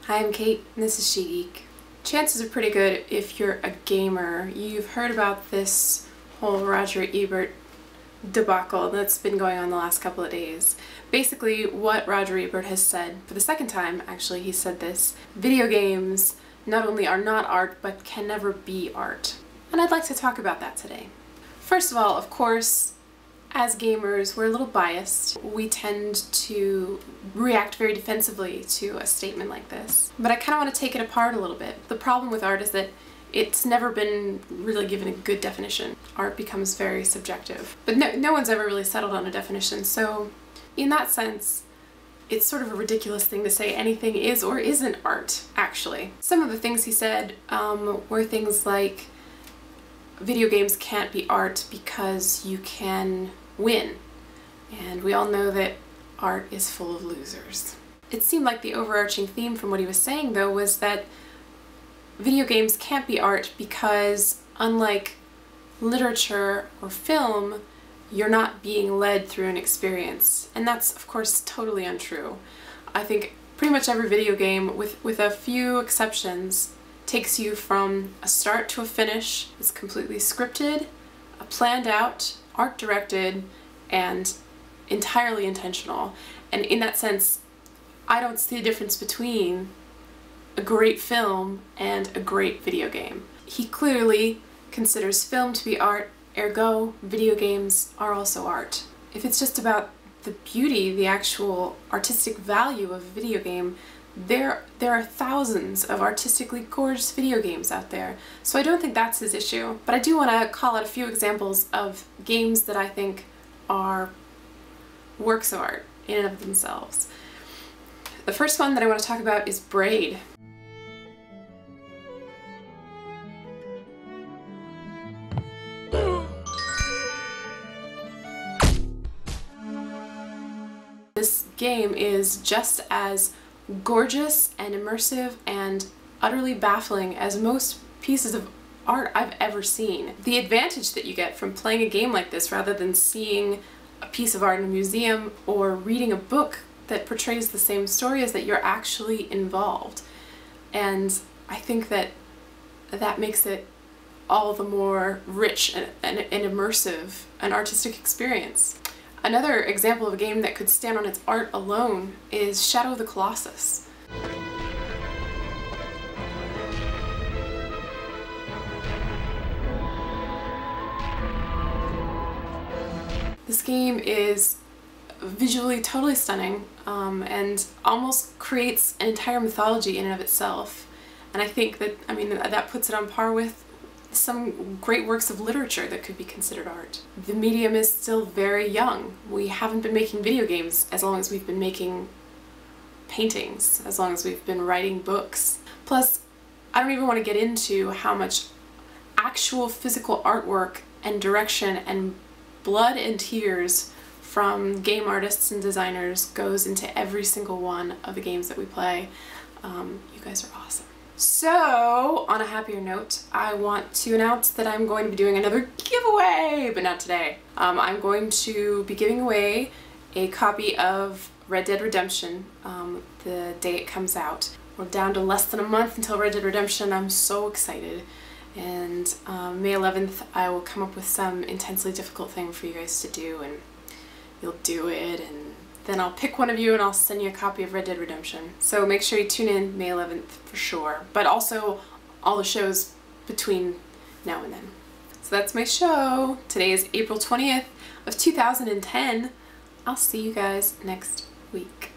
Hi, I'm Kate, and this is She Geek. Chances are pretty good if you're a gamer, you've heard about this whole Roger Ebert debacle that's been going on the last couple of days. Basically, what Roger Ebert has said, for the second time actually, he said this: video games not only are not art, but can never be art. And I'd like to talk about that today. First of all, of course, as gamers, we're a little biased. We tend to react very defensively to a statement like this. But I kind of want to take it apart a little bit. The problem with art is that it's never been really given a good definition. Art becomes very subjective. But no one's ever really settled on a definition, so in that sense, it's sort of a ridiculous thing to say anything is or isn't art, actually. Some of the things he said were things like video games can't be art because you can win. And we all know that art is full of losers. It seemed like the overarching theme from what he was saying, though, was that video games can't be art because, unlike literature or film, you're not being led through an experience. And that's, of course, totally untrue. I think pretty much every video game, with a few exceptions, takes you from a start to a finish. It's completely scripted, planned out, art directed, and entirely intentional. And in that sense, I don't see a difference between a great film and a great video game. He clearly considers film to be art, ergo video games are also art. If it's just about the beauty, the actual artistic value of a video game, there are thousands of artistically gorgeous video games out there, so I don't think that's his issue. But I do want to call out a few examples of games that I think are works of art in and of themselves. The first one that I want to talk about is Braid. This game is just as gorgeous and immersive and utterly baffling as most pieces of art I've ever seen. The advantage that you get from playing a game like this rather than seeing a piece of art in a museum or reading a book that portrays the same story is that you're actually involved. And I think that that makes it all the more rich and immersive an artistic experience. Another example of a game that could stand on its art alone is Shadow of the Colossus. This game is visually totally stunning and almost creates an entire mythology in and of itself. And I think that, that puts it on par with some great works of literature that could be considered art. The medium is still very young. We haven't been making video games as long as we've been making paintings, as long as we've been writing books. Plus, I don't even want to get into how much actual physical artwork and direction and blood and tears from game artists and designers goes into every single one of the games that we play. You guys are awesome. So, on a happier note, I want to announce that I'm going to be doing another giveaway, but not today. I'm going to be giving away a copy of Red Dead Redemption the day it comes out. We're down to less than a month until Red Dead Redemption. I'm so excited. And May 11th, I will come up with some intensely difficult thing for you guys to do, and you'll do it, and then I'll pick one of you and I'll send you a copy of Red Dead Redemption. So make sure you tune in May 11th for sure, but also all the shows between now and then. So that's my show. Today is April 20th of 2010. I'll see you guys next week.